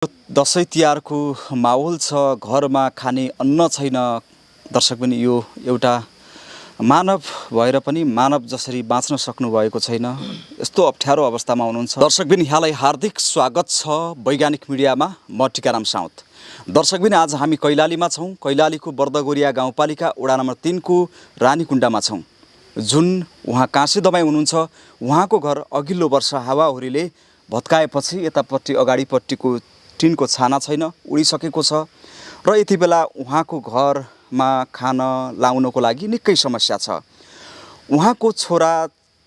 दसैँ तिहारको माहौल छ, घरमा खाने अन्न छैन। दर्शक पनि यो एउटा मानव भएर पनि मानव जसरी बाँच्न सक्नुभएको छैन, यस्तो अप्ठ्यारो अवस्थामा हुनुहुन्छ। दर्शक पनि यहाँलाई हार्दिक स्वागत छ वैज्ञानिक मिडियामा। म टिकाराम साउद। दर्शक पनि आज हामी कैलालीमा छौँ। कैलालीको बर्दगोरिया गाउँपालिका वडा नम्बर 3 को रानीकुण्डामा छौँ। जुन उहाँ काँसे दमाई हुनुहुन्छ, उहाँको घर अघिल्लो वर्ष हावाहुरीले भत्काएपछि यतापट्टि अगाडिपट्टिको टिनको छाना छैन, उडिसकेको छ र यति बेला उहाँको घरमा खान लाउनको लागि निकै समस्या छ। उहाँको छोरा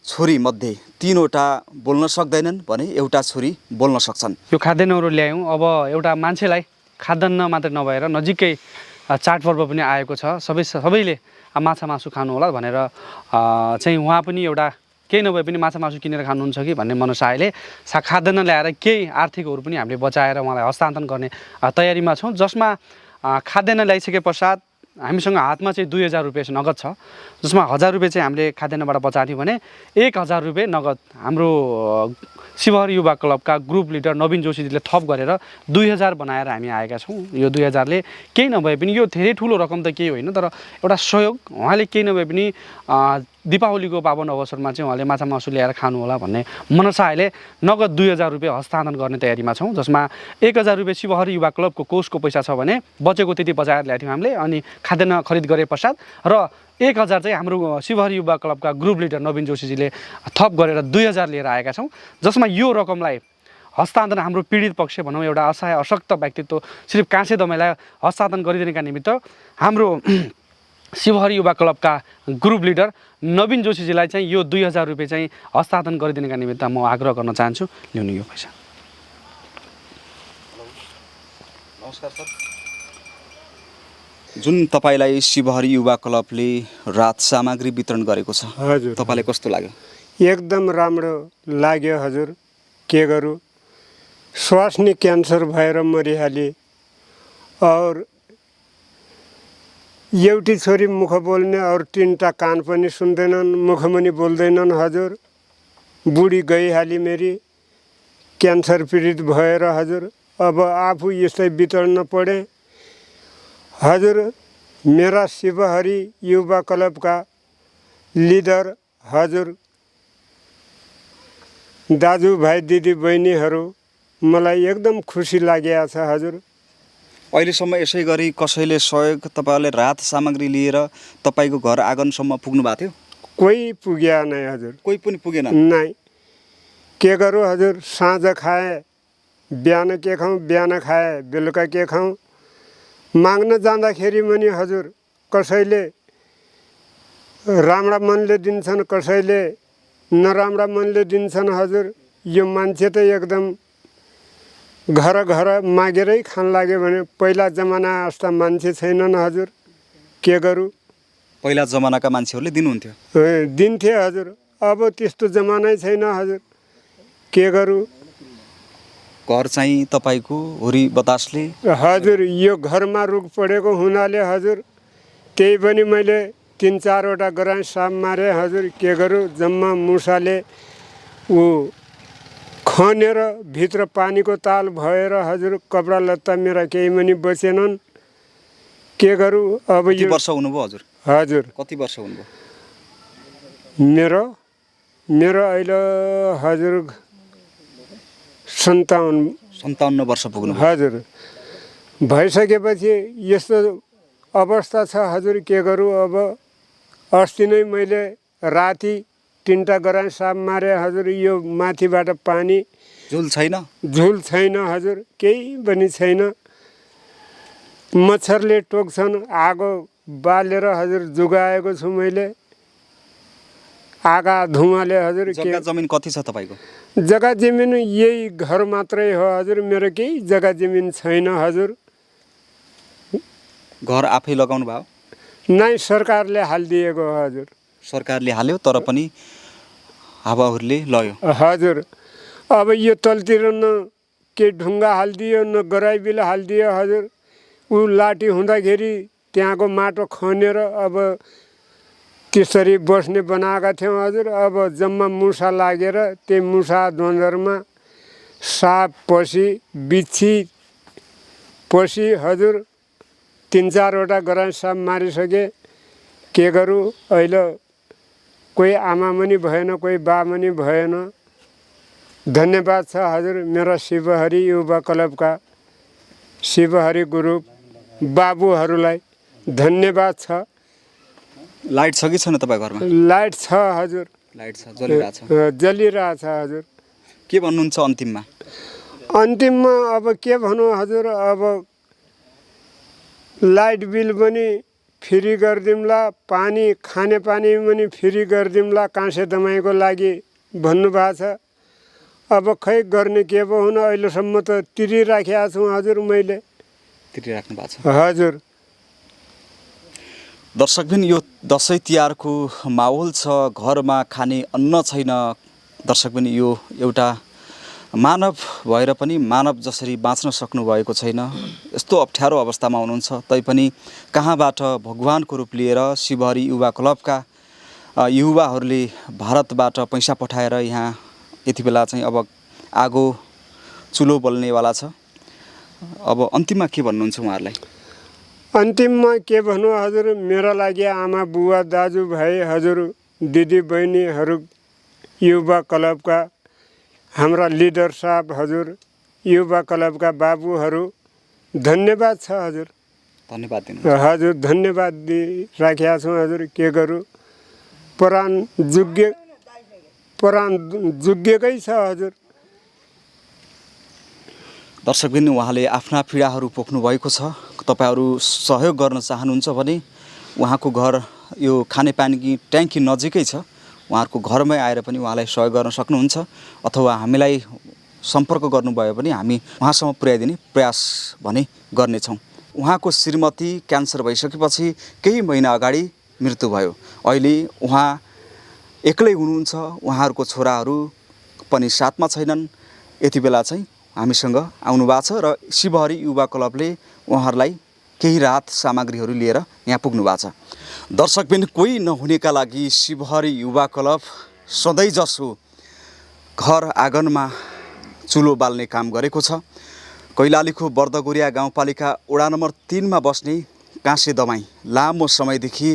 छोरी मध्ये 3वटा बोल्न सक्दैनन् भने एउटा छोरी बोल्न सक्छन्। यो खाद्यान्नहरू ल्यायौँ। अब एउटा मान्छेलाई खाद्यान्न मात्र नभएर नजिकै चाडपर्व पनि आएको छ। सबैले माछा मासु खानु होला भनेर चाहिँ उहाँ पनि एउटा केही नभए पनि माछा मासु किनेर खानुहुन्छ कि भन्ने मनसायले खाद्यान्न ल्याएर केही आर्थिकहरू पनि हामीले बचाएर उहाँलाई हस्तान्तरण गर्ने तयारीमा छौँ। जसमा खाद्यान्न ल्याइसके पश्चात हामीसँग हातमा चाहिँ 2000 रुपियाँ नगद छ, जसमा 1000 रुपियाँ चाहिँ हामीले खाद्यान्नबाट बचाएको थियौँ भने 1000 रुपियाँ नगद हाम्रो शिवहर युवा क्लबका ग्रुप लिडर नवीन जोशीजीले थप गरेर 2000 बनाएर हामी आएका छौँ। यो 2000ले केही नभए पनि, यो धेरै ठुलो रकम त केही होइन, तर एउटा सहयोग। उहाँले केही नभए पनि दीपावलीको पावन अवसरमा चाहिँ उहाँले माछा मासु ल्याएर खानु होला भन्ने मनसायले नगद 2000 रुपियाँ हस्तान्तरण गर्ने तयारीमा छौँ। जसमा 1000 रुपियाँ शिवहर युवा क्लबको कोषको पैसा छ भने बचेको त्यति बचाएर ल्याएको थियौँ हामीले। अनि खाद्यान्न खरिद गरे पश्चात र 1000 चाहिँ हाम्रो शिवहर युवा क्लबका ग्रुप लिडर नवीन जोशीजीले थप गरेर 2000 लिएर आएका छौँ। जसमा यो रकमलाई हस्तान्तरण हाम्रो पीडित पक्ष भनौँ, एउटा असहाय अशक्त व्यक्तित्व सिर्फ काँसे दमाईलाई हस्तान्तरण गरिदिनका निमित्त हाम्रो शिवहर युवा क्लबका ग्रुप लिडर नवीन जोशीजीलाई चाहिँ यो 2000 रुपियाँ चाहिँ हस्तान्तरण गरिदिनका निमित्त म आग्रह गर्न चाहन्छु। ल्याउनु यो पैसा। नमस्कार सर। जुन तपाईलाई शिवहर युवा क्लबले राहत सामग्री वितरण गरेको छ, हजुर, तपाईलाई कस्तो लाग्यो? एकदम राम्रो लाग्यो हजुर। के गरौँ, स्वास्नी क्यान्सर भएर मरिहाले। और एउटी छोरी मुख बोल्ने और 3टा कान पनि सुन्दैनन्, मुख पनि बोल्दैनन् हजुर। बुढी गइहाली मेरी, क्यान्सर पीडित भएर हजुर। अब आफू यस्तै बितड्न पडे हजुर। मेरा शिवहरी युवा क्लबका लिडर हजुर, दाजुभाइ दिदी बहिनीहरू, मलाई एकदम खुसी लागेको छ हजुर। अहिलेसम्म यसै गरी कसैले सहयोग तपाईले राहत सामग्री लिएर तपाईको घर आँगनसम्म पुग्नु भएको थियो? कोही पुग्या नै हजुर, कोही पनि पुगेन। नै। के गरौँ हजुर, साँझ खाए, बिहान के खाउँ, बिहान खाए, बेलुका के खाउँ। माग्न जाँदाखेरि पनि हजुर कसैले राम्रा मनले दिन्छन्, कसैले नराम्रा मनले दिन्छन् हजुर। यो मान्छे त एकदम घर घर मागेरै खान लाग्यो भने पहिला जमाना जस्ता मान्छे छैनन् हजुर। के गरौँ, पहिला जमानाका मान्छेहरूले दिनुहुन्थ्यो? दिन्थे हजुर। अब त्यस्तो जमानै छैन हजुर। के गरौँ, घर चाहिँ तपाईको हुरी बतासले हजुर, यो घरमा रुख परेको हुनाले हजुर, त्यही पनि मैले 3-4 वटा गराएँ, साप मारे हजुर। के गरौँ, जम्मा मुसाले खनेर भित्र पानीको ताल भएर हजुर, कपडा लत्ता मेरा केही पनि बचेनन्। के गरौँ अब। कति वर्ष हुनुभयो हजुर? हजुर, कति वर्ष हुनुभयो? मेरो अहिले हजुर 57 वर्ष पुग्नु हजुर। भइसकेपछि यस्तो अवस्था छ हजुर। के गरौँ अब। अस्ति नै मैले राति 3टा गराएँ, साप मारे हजुर। यो माथिबाट पानी झुल छैन, झुल छैन हजुर, केही पनि छैन। मच्छरले टोक्छन्। आगो बालेर हजुर जुगाएको छु मैले, आगा धुवाले हजुर। जग्गा जमिन कति छ तपाईको? जग्गा जमिन यही घर मात्रै हो हजुर। मेरो केही जग्गा जमिन छैन हजुर। घर आफै लगाउनु भयो? नै, सरकारले हालिदिएको हजुर। सरकारले हाल्यो, तर पनि हावाहुरीले लयो हजुर। अब यो तलतिर न के ढुङ्गा हालिदियो, न गराइबिल हालिदियो हजुर। ऊ लाठी हुँदाखेरि त्यहाँको माटो खनेर अब त्यसरी बस्ने बनाएका थियौँ हजुर। अब जम्मा मुसा लागेर त्यही मुसा ध्वन्जरमा साप पसी बिच्छी पछि हजुर 3-4वटा गराइ साप मारिसके के गरौँ अहिले कोही आमा पनि भएन कोही बा पनि भएन धन्यवाद छ हजुर मेरा शिवहरि युवा क्लबका शिवहरि ग्रुप बाबुहरूलाई धन्यवाद छ लाइट छ कि छैन तपाईँ घरमा लाइट छ हजुर लाइट छ जलिरहेछ जलिरहेछ हजुर के भन्नुहुन्छ अन्तिममा अन्तिममा अब के भनौँ हजुर अब लाइट बिल पनि फ्री गरिदिउँला पानी खाने पानी पनि फ्री गरिदिउँला काँसे दमाईको लागि भन्नुभएको छ अब खै गर्ने के पो हुन अहिलेसम्म त तिरिराखेको छु हजुर मैले तिरिराख्नु भएको छ हजुर दर्शकबिन यो दसैँ तिहारको माहौल छ घरमा खाने अन्न छैन दर्शकबिन यो एउटा मानव भएर पनि मानव जसरी बाँच्न सक्नु भएको छैन यस्तो अप्ठ्यारो अवस्थामा हुनुहुन्छ तैपनि कहाँबाट भगवानको रूप लिएर शिवहरि युवा क्लबका युवाहरूले भारतबाट पैसा पठाएर यहाँ यति बेला चाहिँ अब आगो चुलो बल्नेवाला छ अब अन्तिममा के भन्नुहुन्छ उहाँहरूलाई अन्तिममा के भन्नु हजुर मेरा लागि आमा बुवा दाजुभाइ हजुर दिदी बहिनीहरू युवा क्लबका हाम्रा लिडर साहब हजुर युवा क्लबका बाबुहरू धन्यवाद छ हजुर धन्यवाद दिनु हजुर धन्यवाद दिइराखेका छौँ हजुर के गरौँ प्राण जुग्गेकै छ हजुर दर्शकबिन उहाँले आफ्ना पीडाहरू पोख्नु भएको छ तपाईहरू सहयोग गर्न चाहनुहुन्छ भने उहाँको घर यो खानेपानीकी ट्याङ्की नजिकै छ उहाँहरूको घरमै आएर पनि उहाँलाई सहयोग गर्न सक्नुहुन्छ अथवा हामीलाई सम्पर्क गर्नुभयो भने हामी उहाँसम्म पुर्याइदिने प्रयास भने गर्नेछौँ उहाँको श्रीमती क्यान्सर भइसकेपछि केही महिना अगाडि मृत्यु भयो अहिले उहाँ एक्लै हुनुहुन्छ उहाँहरूको छोराहरू पनि साथमा छैनन् यति बेला चाहिँ हामीसँग आउनु भएको छ र शिवहरि युवा क्लबले उहाँहरूलाई केही राहत सामग्रीहरू लिएर यहाँ पुग्नु भएको छ दर्शकबिन कोही नहुनेका लागि शिवहरि युवा क्लब सधैँ जसो घर आँगनमा चुलो बाल्ने काम गरेको छ कैलालीको बर्दगोरिया गाउँपालिका वडा नम्बर 3 मा बस्ने काँसे दमाई लामो समयदेखि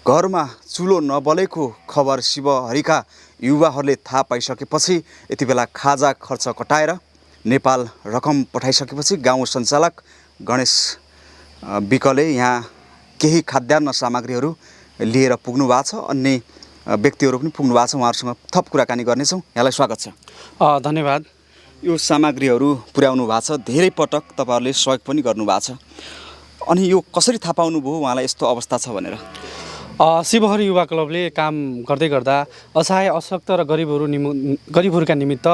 घरमा चुलो नबलेको खबर शिवहरिका युवाहरूले थाहा पाइसकेपछि यति बेला खाजा खर्च कटाएर नेपाल रकम पठाइसकेपछि गाउँ सञ्चालक गणेश विकले यहाँ केही खाद्यान्न सामग्रीहरू लिएर पुग्नु भएको छ अन्य व्यक्तिहरू पनि पुग्नु भएको छ उहाँहरूसँग थप कुराकानी गर्नेछौँ यहाँलाई स्वागत छ धन्यवाद यो सामग्रीहरू पुर्याउनु भएको छ धेरै पटक तपाईँहरूले सहयोग पनि गर्नुभएको छ अनि यो कसरी थाहा पाउनुभयो उहाँलाई यस्तो अवस्था छ भनेर शिवहरि युवा क्लबले काम गर्दै गर्दा असहाय अशक्त र गरिबहरूका निमित्त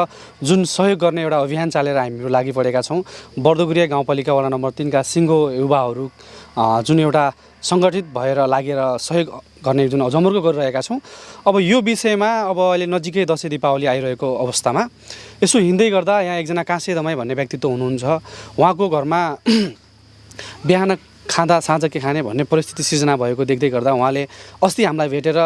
जुन सहयोग गर्ने एउटा अभियान चालेर हामीहरू लागि परेका छौँ बर्दगोरिया गाउँपालिका वडा नम्बर 3 का सिङ्गो युवाहरू जुन एउटा सङ्गठित भएर लागेर सहयोग गर्ने जुन जमर्को गरिरहेका छौँ अब यो विषयमा अब अहिले नजिकै दसैँ दीपावली आइरहेको अवस्थामा यसो हिँड्दै गर्दा यहाँ एकजना काँसे दमाई भन्ने व्यक्तित्व हुनुहुन्छ उहाँको घरमा बिहान खाँदा साँझ के खाने भन्ने परिस्थिति सिर्जना भएको देख्दै गर्दा उहाँले अस्ति हामीलाई भेटेर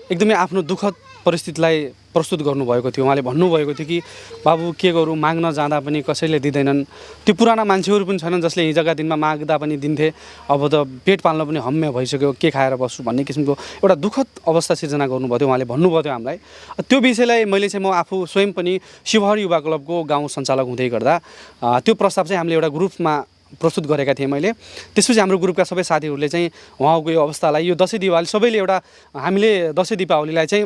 एकदमै आफ्नो दुःखद परिस्थितिलाई प्रस्तुत गर्नुभएको थियो उहाँले भन्नुभएको थियो कि बाबु के गरौँ माग्न जाँदा पनि कसैले दिँदैनन् त्यो पुराना मान्छेहरू पनि छैनन् जसले हिजोका दिनमा माग्दा पनि दिन्थे अब त पेट पाल्न पनि हम्मे भइसक्यो के खाएर बस्छु भन्ने किसिमको एउटा दुःखद अवस्था सिर्जना गर्नुभयो थियो उहाँले भन्नुभयो थियो हामीलाई त्यो विषयलाई मैले चाहिँ म आफू स्वयं पनि शिवहरि युवा क्लबको गाउँ सञ्चालक हुँदै गर्दा त्यो प्रस्ताव चाहिँ हामीले एउटा ग्रुपमा प्रस्तुत गरेका थिएँ मैले त्यसपछि हाम्रो ग्रुपका सबै साथीहरूले चाहिँ उहाँको यो अवस्थालाई यो दसैँ दिवाली सबैले एउटा हामीले दसैँ दीपावलीलाई चाहिँ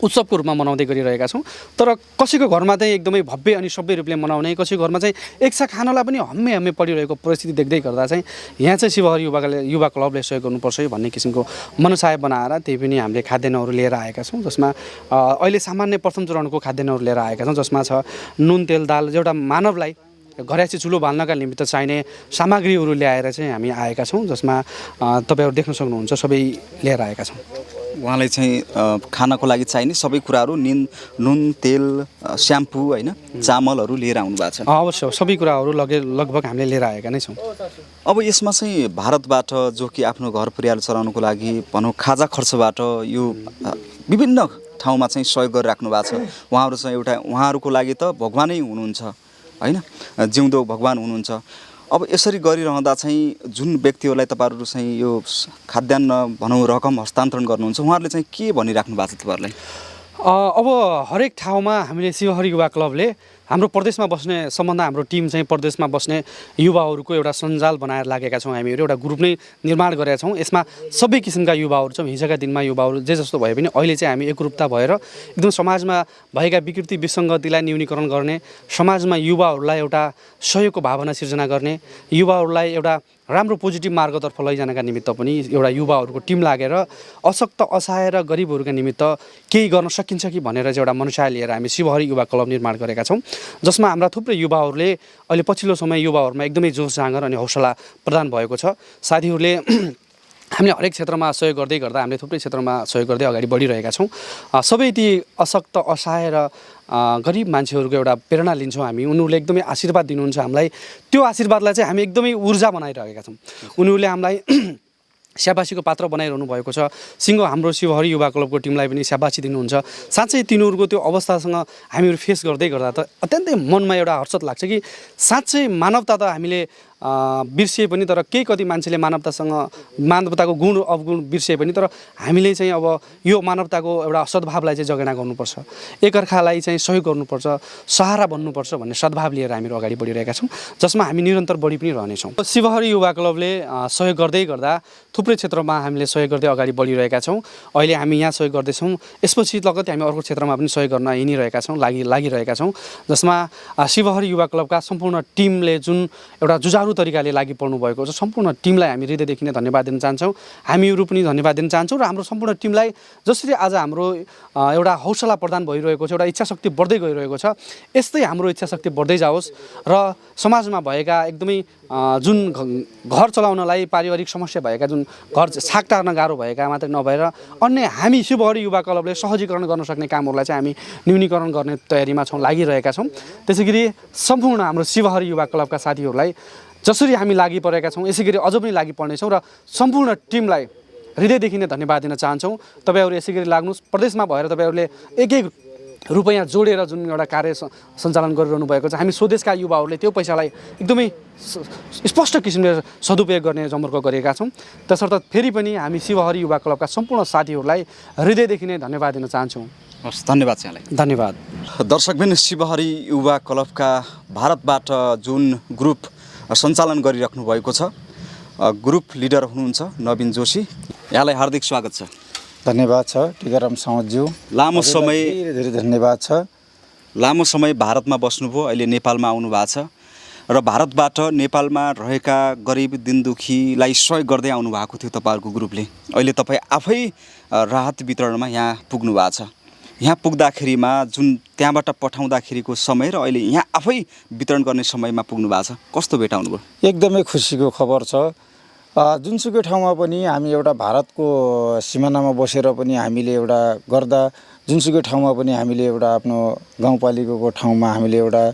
उत्सवको रूपमा मनाउँदै गरिरहेका छौँ तर कसैको घरमा चाहिँ एकदमै भव्य अनि सबै रूपले मनाउने कसैको घरमा चाहिँ एकसा खानलाई पनि हम्मे पडिरहेको परिस्थिति देख्दै गर्दा चाहिँ यहाँ चाहिँ शिवहरि युवा क्लबले सहयोग गर्नुपर्छ भन्ने किसिमको मनसाय बनाएर त्यही पनि हामीले खाद्यान्नहरू लिएर आएका छौँ जसमा अहिले सामान्य प्रथम चरणको खाद्यान्नहरू लिएर आएका छौँ जसमा छ नुन तेल दाल एउटा मानवलाई घरेसी चुलो बाल्नका निमित्त चाहिने सामग्रीहरू ल्याएर चाहिँ हामी आएका छौँ जसमा तपाईँहरू देख्न सक्नुहुन्छ सबै लिएर आएका छौँ उहाँलाई चाहिँ खानको लागि चाहिने सबै कुराहरू नुन तेल स्याम्पू होइन चामलहरू लिएर आउनु भएको छ अवश्य सबै कुराहरू लगभग हामीले लिएर आएका नै छौँ अब यसमा चाहिँ भारतबाट जो कि आफ्नो घर परिवार चलाउनुको लागि भनौँ खाजा खर्चबाट यो विभिन्न ठाउँमा चाहिँ सहयोग गरिराख्नु भएको छ उहाँहरू चाहिँ एउटा उहाँहरूको लागि त भगवानै हुनुहुन्छ होइन जिउँदो भगवान हुनुहुन्छ अब यसरी गरिरहँदा चाहिँ जुन व्यक्तिहरूलाई तपाईँहरू चाहिँ यो खाद्यान्न भनौँ रकम हस्तान्तरण गर्नुहुन्छ उहाँहरूले चाहिँ के भनिराख्नु भएको छ तपाईँहरूलाई? अब हरेक ठाउँमा हामीले शिवहरि युवा क्लबले हाम्रो प्रदेशमा बस्ने सम्बन्ध हाम्रो टिम चाहिँ प्रदेशमा बस्ने युवाहरूको एउटा सञ्जाल बनाएर लागेका छौँ। हामीहरू एउटा ग्रुप नै निर्माण गरेका छौँ। यसमा सबै किसिमका युवाहरू छौँ। हिजोका दिनमा युवाहरू जे जस्तो भए पनि अहिले चाहिँ हामी एकरूपता भएर एकदम समाजमा भएका विकृति विसङ्गतिलाई न्यूनीकरण गर्ने, समाजमा युवाहरूलाई एउटा सहयोगको भावना सिर्जना गर्ने, युवाहरूलाई एउटा राम्रो पोजिटिभ मार्गतर्फ लैजानका निमित्त पनि एउटा युवाहरूको टिम लागेर अशक्त असहाय र गरिबहरूका निमित्त केही गर्न सकिन्छ कि भनेर चाहिँ एउटा मनसाय लिएर हामी शिवहरि युवा क्लब निर्माण गरेका छौँ, जसमा हाम्रा थुप्रै युवाहरूले अहिले पछिल्लो समय युवाहरूमा एकदमै जोस जाँगर अनि हौसला प्रदान भएको छ। साथीहरूले हामीले हरेक क्षेत्रमा सहयोग गर्दै गर्दा हामीले थुप्रै क्षेत्रमा सहयोग गर्दै अगाडि बढिरहेका छौँ। सबै ती अशक्त असहाय र गरिब मान्छेहरूको एउटा प्रेरणा लिन्छौँ हामी। उनीहरूले एकदमै आशीर्वाद दिनुहुन्छ हामीलाई। त्यो आशीर्वादलाई चाहिँ हामी एकदमै ऊर्जा बनाइरहेका छौँ। उनीहरूले हामीलाई स्याबासीको पात्र बनाइरहनु भएको छ। हाम्रो शिवहरि युवा क्लबको टिमलाई पनि स्याबासी दिनुहुन्छ। साँच्चै तिनीहरूको त्यो अवस्थासँग हामीहरू फेस गर्दै गर्दा त अत्यन्तै मनमा एउटा हर्षद लाग्छ कि साँच्चै मानवता त हामीले बिर्सिए पनि तर केही कति मान्छेले मानवताको गुण अवगुण बिर्सिए पनि तर हामीले चाहिँ अब यो मानवताको एउटा सद्भावलाई चाहिँ जगेर्ना गर्नुपर्छ, एकअर्कालाई चाहिँ सहयोग गर्नुपर्छ, सहारा बन्नुपर्छ भन्ने सद्भाव लिएर हामीहरू अगाडि बढिरहेका छौँ, जसमा हामी निरन्तर बढी पनि रहनेछौँ। शिवहरि युवा क्लबले सहयोग गर्दै गर्दा थुप्रै क्षेत्रमा हामीले सहयोग गर्दै अगाडि बढिरहेका छौँ। अहिले हामी यहाँ सहयोग गर्दैछौँ, यसपछि लगत्तै हामी अर्को क्षेत्रमा पनि सहयोग गर्न हिँडिरहेका छौँ, लागिरहेका छौँ, जसमा शिवहरि युवा क्लबका सम्पूर्ण टिमले जुन एउटा जुझारु तरिकाले लागि पर्नु भएको छ सम्पूर्ण टिमलाई हामी हृदयदेखि नै धन्यवाद दिन चाहन्छौँ। हामीहरू पनि धन्यवाद दिन चाहन्छौँ र हाम्रो सम्पूर्ण टिमलाई जसरी आज हाम्रो एउटा हौसला प्रदान भइरहेको छ, एउटा इच्छाशक्ति बढ्दै गइरहेको छ, यस्तै हाम्रो इच्छाशक्ति बढ्दै जाओस् र समाजमा भएका एकदमै जुन घर चलाउनलाई पारिवारिक समस्या भएका जुन घर छाक टार्न गाह्रो भएका मात्रै नभएर अन्य हामी शिवहरि युवा क्लबले सहजीकरण गर्न सक्ने कामहरूलाई चाहिँ हामी न्यूनीकरण गर्ने तयारीमा छौँ, लागिरहेका छौँ। त्यसैगरी सम्पूर्ण हाम्रो शिवहरि युवा क्लबका साथीहरूलाई जसरी हामी लागि परेका छौँ यसै गरी अझ पनि लागि पर्नेछौँ र सम्पूर्ण टिमलाई हृदयदेखि नै धन्यवाद दिन चाहन्छौँ। तपाईँहरू यसै गरी लाग्नुहोस्। प्रदेशमा भएर तपाईँहरूले एक रुपैयाँ जोडेर जुन एउटा कार्य सञ्चालन गरिरहनु भएको छ, हामी स्वदेशका युवाहरूले त्यो पैसालाई एकदमै स्पष्ट किसिमले सदुपयोग गर्ने जमर्को गरेका छौँ। त्यसर्थ फेरि पनि हामी शिवहरि युवा क्लबका सम्पूर्ण साथीहरूलाई हृदयदेखि नै धन्यवाद दिन चाहन्छौँ। हस्, धन्यवाद यहाँलाई। धन्यवाद। दर्शकबिन, शिवहरि युवा क्लबका भारतबाट जुन ग्रुप सञ्चालन गरिराख्नु भएको छ, ग्रुप लिडर हुनुहुन्छ नवीन जोशी, यहाँलाई हार्दिक स्वागत छ। धन्यवाद छ टिकाराम साउदज्यू। लामो समय धेरै धन्यवाद छ। लामो समय भारतमा बस्नुभयो, अहिले नेपालमा आउनु भएको छ र भारतबाट नेपालमा रहेका गरिब दिनदुखीलाई सहयोग गर्दै आउनु भएको थियो तपाईँहरूको ग्रुपले। अहिले तपाईँ आफै राहत वितरणमा यहाँ पुग्नु भएको छ। यहाँ पुग्दाखेरिमा जुन त्यहाँबाट पठाउँदाखेरिको समय र अहिले यहाँ आफै वितरण गर्ने समयमा पुग्नु भएको छ, कस्तो भेटाउनु भयो? एकदमै खुसीको खबर छ। जुनसुकै ठाउँमा पनि हामी एउटा भारतको सिमानामा बसेर पनि हामीले एउटा गर्दा, जुनसुकै ठाउँमा पनि हामीले एउटा आफ्नो गाउँपालिकाको ठाउँमा हामीले एउटा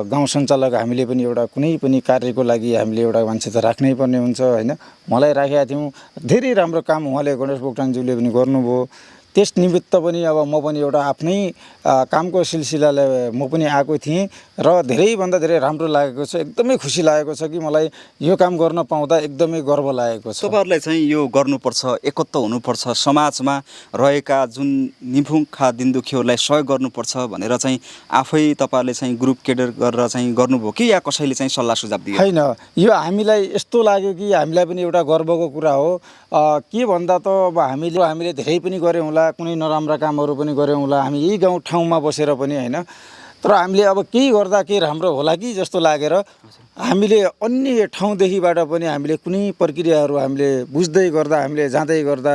गाउँ सञ्चालक हामीले पनि एउटा कुनै पनि कार्यको लागि हामीले एउटा मान्छे त राख्नै पर्ने हुन्छ होइन। मलाई राखेका थियौँ, धेरै राम्रो काम उहाँले गणेश बोक्टाङज्यूले पनि गर्नुभयो। त्यस निमित्त पनि अब म पनि एउटा आफ्नै कामको सिलसिलाले म पनि आएको थिएँ र धेरैभन्दा धेरै राम्रो लागेको छ। एकदमै खुसी लागेको छ कि मलाई यो काम गर्न पाउँदा एकदमै गर्व लागेको छ। तपाईँहरूलाई चाहिँ यो गर्नुपर्छ, एकत्व हुनुपर्छ, समाजमा रहेका जुन निमुखा दिनदुखीहरूलाई सहयोग गर्नुपर्छ भनेर चाहिँ आफै तपाईँहरूले चाहिँ ग्रुप केडर गरेर चाहिँ गर्नुभयो कि या कसैले चाहिँ सल्लाह सुझाव दियो? होइन, यो हामीलाई यस्तो लाग्यो कि हामीलाई पनि एउटा गर्वको कुरा हो। के भन्दा त अब हामीले धेरै पनि गऱ्यौँ होला, कुनै नराम्रा कामहरू पनि गऱ्यौँ होला हामी यही गाउँ ठाउँमा बसेर पनि होइन। तर हामीले अब केही गर्दा केही राम्रो होला कि जस्तो लागेर हामीले अन्य ठाउँदेखिबाट पनि हामीले कुनै प्रक्रियाहरू हामीले बुझ्दै गर्दा, हामीले जाँदै गर्दा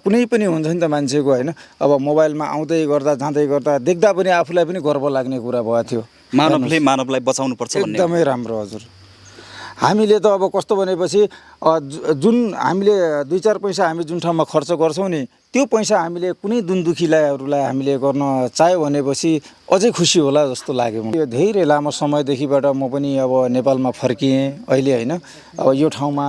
कुनै पनि हुन्छ नि त मान्छेको होइन। अब मोबाइलमा आउँदै गर्दा जाँदै गर्दा देख्दा पनि आफूलाई पनि गर्व लाग्ने कुरा भएको थियो। मानवले मानवलाई बचाउनुपर्छ भन्ने एकदमै राम्रो हजुर। हामीले त अब कस्तो भनेपछि जुन हामीले 2-4 पैसा हामी जुन ठाउँमा खर्च गर्छौँ नि, त्यो पैसा हामीले कुनै दिनदुखीलाई हामीले गर्न चाह्यो भनेपछि अझै खुसी होला जस्तो लाग्यो। यो धेरै लामो समयदेखिबाट म पनि अब नेपालमा फर्किएँ अहिले होइन। अब यो ठाउँमा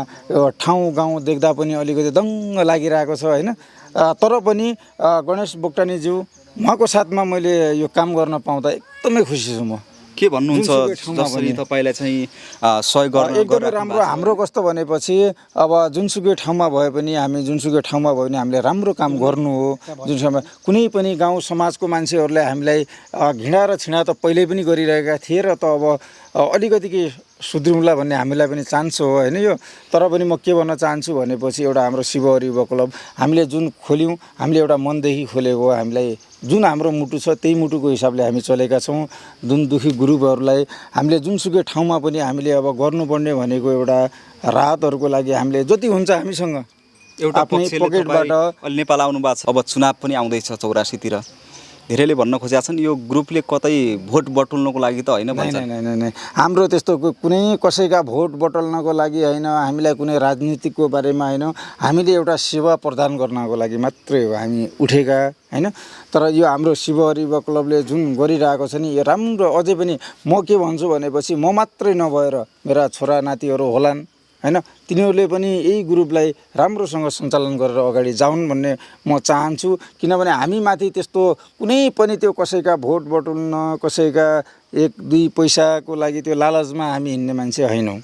ठाउँ गाउँ देख्दा पनि अलिकति दङ्ग लागिरहेको छ होइन। तर पनि गणेश बोक्टानीज्यू उहाँको साथमा मैले यो काम गर्न पाउँदा एकदमै खुसी छु म। के भन्नुहुन्छ जुनसुकै ठाउँमा जसरी पनि। तपाईँलाई चाहिँ सहयोग गर्न एकदमै गरिराख्नु राम्रो भएको छ? हाम्रो कस्तो भनेपछि अब जुनसुकै ठाउँमा भए पनि हामी जुनसुकै ठाउँमा भए पनि हामीले राम्रो काम गर्नु हो। जुन कुनै पनि गाउँ समाजको मान्छेहरूले हामीलाई घृणा र छिणा त पहिल्यै पनि गरिरहेका थिए र त अब अलिकति के सुध्रिउँला भन्ने हामीलाई पनि चान्स हो होइन यो। तर पनि म के भन्न चाहन्छु भनेपछि एउटा हाम्रो शिवहरि युवा क्लब हामीले जुन खोल्यौँ हामीले एउटा मनदेखि खोलेको हो। हामीलाई जुन हाम्रो मुटु छ त्यही मुटुको हिसाबले हामी चलेका छौँ। जुन दुखी ग्रुपहरूलाई हामीले जुनसुकै ठाउँमा पनि हामीले अब गर्नुपर्ने भनेको एउटा राहतहरूको लागि हामीले जति हुन्छ हामीसँग एउटा आफ्नै पक्षले पकेटबाट तपाईँ अहिले नेपाल आउनु भएको छ, अब चुनाव पनि आउँदैछ 84 तिर। धेरैले भन्न खोजेका छन् यो ग्रुपले कतै भोट बटुल्नको लागि त होइन भन्छ। नै हाम्रो त्यस्तो कुनै कसैका भोट बटुल्नको लागि होइन, हामीलाई कुनै राजनीतिको बारेमा होइन, हामीले एउटा सेवा प्रदान गर्नको लागि मात्रै हो हामी उठेका होइन। तर यो हाम्रो शिवहरि युवा क्लबले जुन गरिरहेको छ नि यो राम्रो। अझै पनि म के भन्छु भनेपछि म मात्रै नभएर मेरा छोरा नातिहरू होलान् होइन, तिनीहरूले पनि यही ग्रुपलाई राम्रोसँग सञ्चालन गरेर अगाडि जाउन् भन्ने म चाहन्छु। किनभने हामी माथि त्यस्तो कुनै पनि त्यो कसैका भोट बटुल्न कसैका 1-2 पैसाको लागि त्यो लालचमा हामी हिँड्ने मान्छे होइनौँ।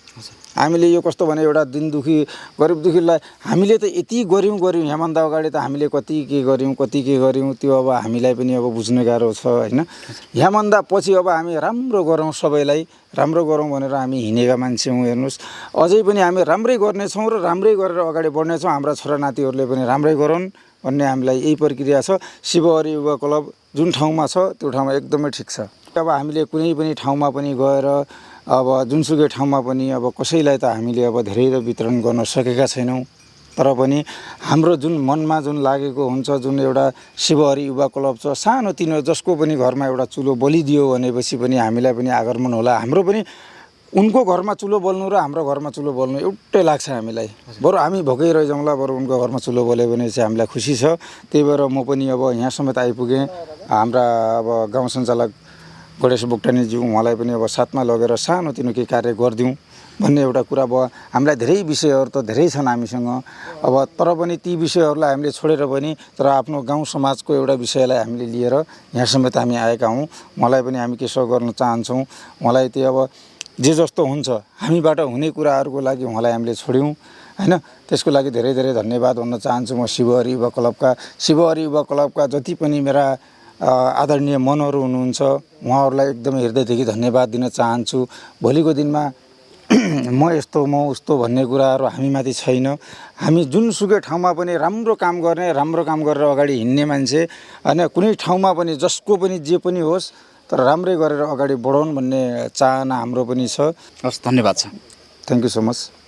हामीले यो कस्तो भने एउटा दिन दुखी गरिब दुखीलाई हामीले त यति गऱ्यौँ यहाँभन्दा अगाडि त हामीले कति के गऱ्यौँ त्यो अब हामीलाई पनि अब बुझ्न गाह्रो छ होइन। यहाँभन्दा पछि अब हामी राम्रो गरौँ, सबैलाई राम्रो गरौँ भनेर हामी हिँडेका मान्छे हौँ। हेर्नुहोस् अझै पनि हामी राम्रै गर्नेछौँ र राम्रै गरेर अगाडि बढ्नेछौँ। हाम्रा छोरानातीहरूले पनि राम्रै गरून् भन्ने हामीलाई यही प्रक्रिया छ। शिवहरि युवा क्लब जुन ठाउँमा छ त्यो ठाउँमा एकदमै ठिक छ। अब हामीले कुनै पनि ठाउँमा पनि गएर अब जुनसुकै ठाउँमा पनि अब कसैलाई त हामीले अब धेरै त वितरण गर्न सकेका छैनौँ। तर पनि हाम्रो जुन मनमा जुन लागेको हुन्छ, जुन एउटा शिवहरि युवा क्लब छ सानोतिनो जसको पनि घरमा एउटा चुलो बलिदियो भनेपछि पनि हामीलाई पनि आगमन होला। हाम्रो पनि उनको घरमा चुलो बल्नु र हाम्रो घरमा चुलो बल्नु एउटै लाग्छ हामीलाई। बरु हामी भोकै रहिजाउँला, बरु उनको घरमा चुलो बल्यो भने चाहिँ हामीलाई खुसी छ। त्यही भएर म पनि अब यहाँ समेत आइपुगेँ। हाम्रा अब गाउँ सञ्चालक गणेश बोक्टानीज्यू उहाँलाई पनि अब साथमा लगेर सानोतिनो केही कार्य गरिदिउँ भन्ने एउटा कुरा भयो। हामीलाई धेरै विषयहरू त धेरै छन् हामीसँग अब, तर पनि ती विषयहरूलाई हामीले छोडेर पनि तर आफ्नो गाउँ समाजको एउटा विषयलाई हामीले लिएर यहाँ समेत हामी आएका हौँ। मलाई पनि हामी के गर्न चाहन्छौँ, मलाई त्यो अब जे जस्तो हुन्छ हामीबाट हुने कुराहरूको लागि उहाँलाई हामीले छोड्यौँ होइन। त्यसको लागि धेरै धेरै धन्यवाद भन्न चाहन्छु म शिवहरि युवा क्लबका जति पनि मेरा आदरणीय मनहरू हुनुहुन्छ उहाँहरूलाई एकदमै हृदयदेखि धन्यवाद दिन चाहन्छु। भोलिको दिनमा म उस्तो भन्ने कुराहरू हामीमाथि छैन। हामी जुनसुकै ठाउँमा पनि राम्रो काम गरेर अगाडि हिँड्ने मान्छे होइन। कुनै ठाउँमा पनि जसको पनि जे पनि होस् तर राम्रै गरेर अगाडि बढाउन् भन्ने चाहना हाम्रो पनि छ। हस्, धन्यवाद छ। Thank you so much.